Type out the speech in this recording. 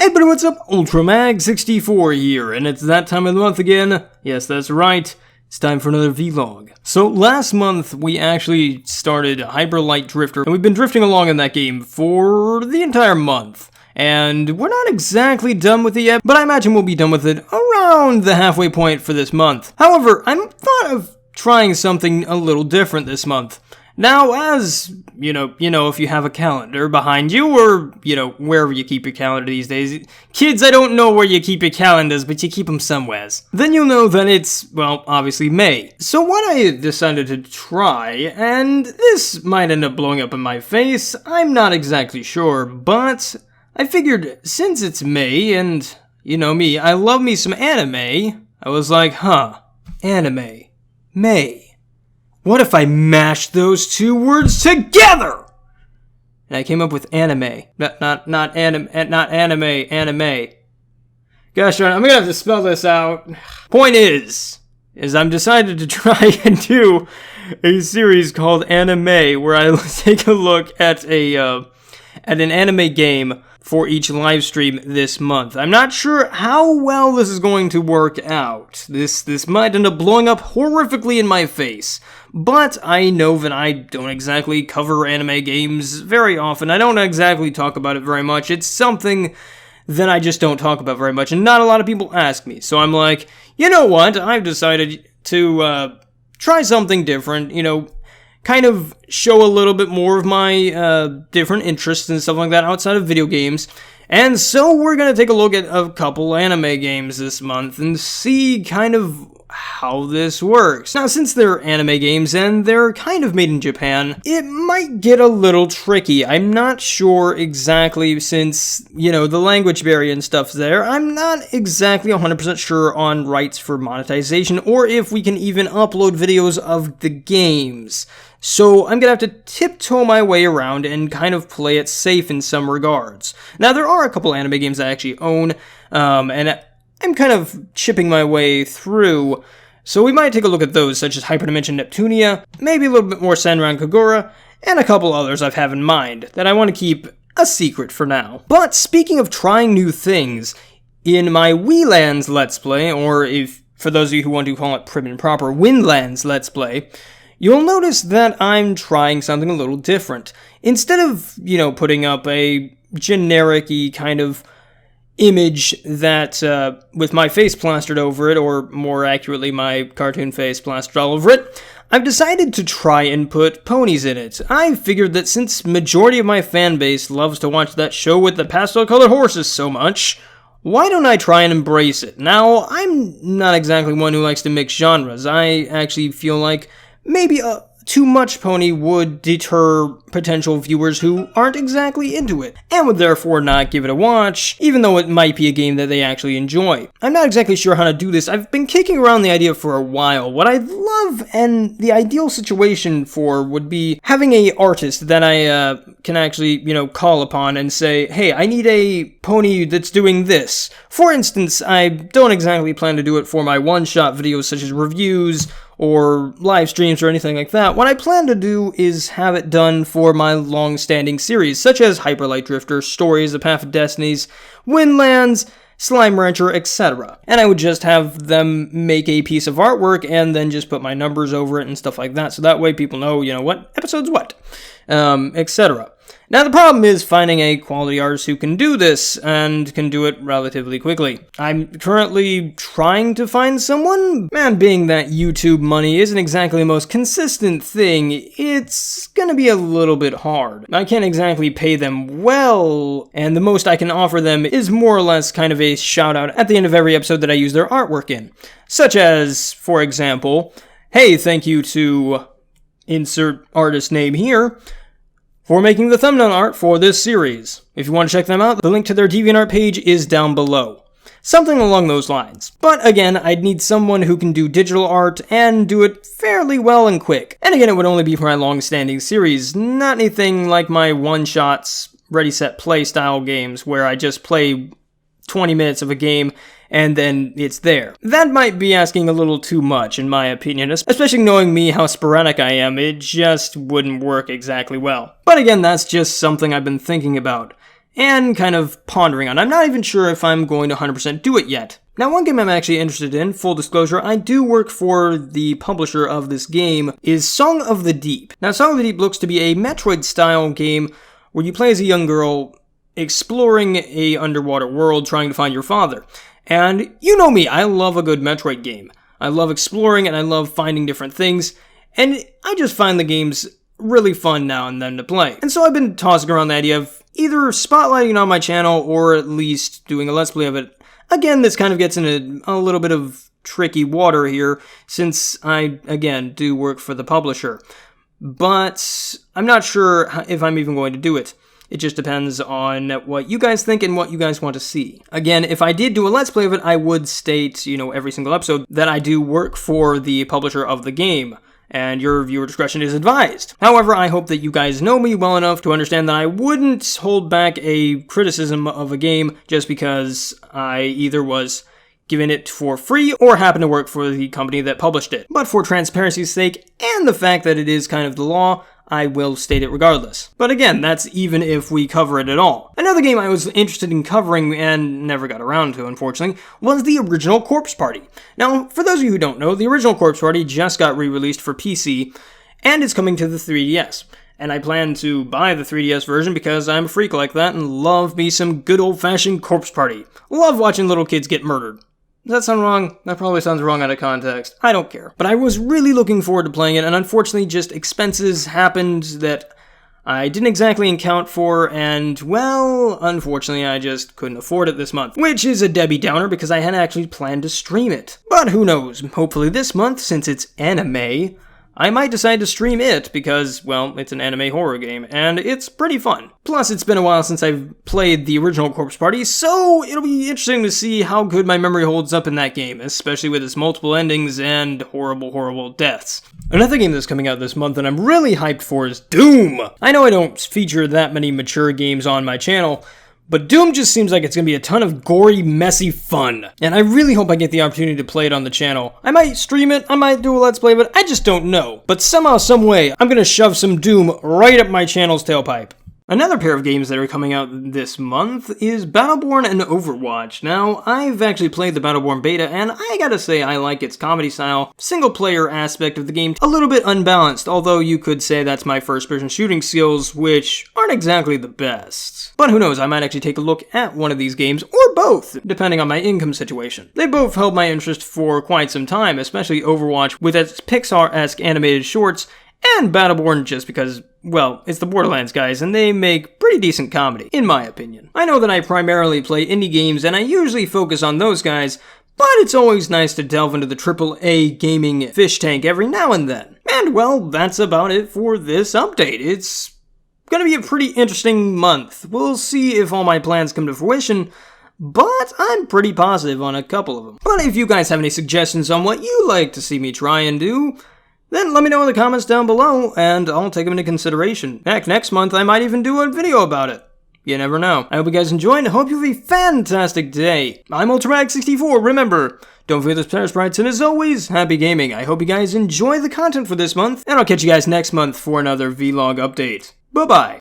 Hey buddy, what's up? UltraMag64 here, and it's that time of the month again. Yes, that's right. It's time for another vlog. So last month we actually started Hyper Light Drifter, and we've been drifting along in that game for the entire month. And we're not exactly done with it yet, but I imagine we'll be done with it around the halfway point for this month. However, I thought of trying something a little different this month. Now, as, you know, if you have a calendar behind you, or, wherever you keep your calendar these days. Kids, I don't know where you keep your calendars, but you keep them somewheres. Then you'll know that it's, well, obviously May. So what I decided to try, and this might end up blowing up in my face, I'm not exactly sure, but I figured since it's May, and, you know me, I love me some anime, I was like, anime, May. What if I mashed those two words together? And I came up with anime. Not anime. Gosh darn, I'm gonna have to spell this out. Point is I'm decided to try and do a series called Anime, where I take a look at an anime game for each live stream this month. I'm not sure how well this is going to work out. This might end up blowing up horrifically in my face. But I know that I don't exactly cover anime games very often. I don't exactly talk about it very much. It's something that I just don't talk about very much, and not a lot of people ask me. So I'm like, you know what? I've decided to try something different, kind of show a little bit more of my different interests and stuff like that outside of video games. And so we're going to take a look at a couple anime games this month and see kind of how this works. Now, since they're anime games and they're kind of made in Japan, it might get a little tricky. I'm not sure exactly, since, the language barrier and stuff's there. I'm not exactly 100% sure on rights for monetization, or if we can even upload videos of the games. So I'm gonna have to tiptoe my way around and kind of play it safe in some regards. Now, there are a couple anime games I actually own, and I'm kind of chipping my way through, so we might take a look at those, such as Hyperdimension Neptunia, maybe a little bit more Senran Kagura, and a couple others I have in mind that I want to keep a secret for now. But speaking of trying new things, in my Wii-Lands Let's Play, or if, for those of you who want to call it prim and proper, Windlands Let's Play, you'll notice that I'm trying something a little different. Instead of, putting up a generic-y kind of image that, with my face plastered over it, or more accurately, my cartoon face plastered all over it, I've decided to try and put ponies in it. I figured that since majority of my fan base loves to watch that show with the pastel-colored horses so much, why don't I try and embrace it? Now, I'm not exactly one who likes to mix genres. I actually feel like maybe too much pony would deter potential viewers who aren't exactly into it, and would therefore not give it a watch, even though it might be a game that they actually enjoy. I'm not exactly sure how to do this. I've been kicking around the idea for a while. What I'd love, and the ideal situation for, would be having a artist that I can actually, call upon and say, hey, I need a pony that's doing this. For instance, I don't exactly plan to do it for my one-shot videos such as reviews or live streams or anything like that. What I plan to do is have it done for my long-standing series, such as Hyper Light Drifter, Stories, The Path of Destinies, Windlands, Slime Rancher, etc. And I would just have them make a piece of artwork and then just put my numbers over it and stuff like that, so that way people know, what episode's what, etc. Now, the problem is finding a quality artist who can do this, and can do it relatively quickly. I'm currently trying to find someone. Man, being that YouTube money isn't exactly the most consistent thing, it's gonna be a little bit hard. I can't exactly pay them well, and the most I can offer them is more or less kind of a shout-out at the end of every episode that I use their artwork in. Such as, for example, hey, thank you to insert artist name here, for making the thumbnail art for this series. If you want to check them out, the link to their DeviantArt page is down below. Something along those lines. But again, I'd need someone who can do digital art and do it fairly well and quick. And again, it would only be for my long-standing series, not anything like my one-shots, ready-set-play style games where I just play 20 minutes of a game and then it's there. That might be asking a little too much, in my opinion, especially knowing me how sporadic I am. It just wouldn't work exactly well. But again, that's just something I've been thinking about. and kind of pondering on. I'm not even sure if I'm going to 100% do it yet. Now, one game I'm actually interested in, full disclosure, I do work for the publisher of this game, is Song of the Deep. Now, Song of the Deep looks to be a Metroid-style game where you play as a young girl exploring a underwater world trying to find your father. And you know me, I love a good Metroid game. I love exploring and I love finding different things, and I just find the games really fun now and then to play. And so I've been tossing around the idea of either spotlighting it on my channel or at least doing a Let's Play of it. Again, this kind of gets into a little bit of tricky water here, since I, again, do work for the publisher. But I'm not sure if I'm even going to do it. It just depends on what you guys think and what you guys want to see. Again, if I did do a Let's Play of it, I would state, every single episode that I do work for the publisher of the game, and your viewer discretion is advised. However, I hope that you guys know me well enough to understand that I wouldn't hold back a criticism of a game just because I either was given it for free or happened to work for the company that published it. But for transparency's sake, and the fact that it is kind of the law, I will state it regardless. But again, that's even if we cover it at all. Another game I was interested in covering and never got around to, unfortunately, was the original Corpse Party. Now, for those of you who don't know, the original Corpse Party just got re-released for PC, and it's coming to the 3DS. And I plan to buy the 3DS version because I'm a freak like that and love me some good old-fashioned Corpse Party. Love watching little kids get murdered. Does that sound wrong? That probably sounds wrong out of context. I don't care. But I was really looking forward to playing it, and unfortunately just expenses happened that I didn't exactly account for, and, well, unfortunately I just couldn't afford it this month. Which is a Debbie Downer because I had actually planned to stream it. But who knows, hopefully this month, since it's anime, I might decide to stream it because, well, it's an anime horror game, and it's pretty fun. Plus, it's been a while since I've played the original Corpse Party, so it'll be interesting to see how good my memory holds up in that game, especially with its multiple endings and horrible, horrible deaths. Another game that's coming out this month and I'm really hyped for is Doom! I know I don't feature that many mature games on my channel, but Doom just seems like it's going to be a ton of gory, messy fun. And I really hope I get the opportunity to play it on the channel. I might stream it, I might do a Let's Play of it, I just don't know. But somehow, someway, I'm going to shove some Doom right up my channel's tailpipe. Another pair of games that are coming out this month is Battleborn and Overwatch. Now, I've actually played the Battleborn beta, and I gotta say I like its comedy style, single-player aspect of the game, a little bit unbalanced, although you could say that's my first-person shooting skills, which aren't exactly the best. But who knows, I might actually take a look at one of these games, or both, depending on my income situation. They both held my interest for quite some time, especially Overwatch with its Pixar-esque animated shorts, and Battleborn just because, well, it's the Borderlands guys, and they make pretty decent comedy, in my opinion. I know that I primarily play indie games, and I usually focus on those guys, but it's always nice to delve into the AAA gaming fish tank every now and then. And, well, that's about it for this update. It's gonna be a pretty interesting month. We'll see if all my plans come to fruition, but I'm pretty positive on a couple of them. But if you guys have any suggestions on what you like to see me try and do, then let me know in the comments down below, and I'll take them into consideration. Heck, next month I might even do a video about it. You never know. I hope you guys enjoyed, and I hope you have a fantastic day. I'm Ultramag64, remember, don't forget the player sprites, and as always, happy gaming. I hope you guys enjoy the content for this month, and I'll catch you guys next month for another vlog update. Bye-bye.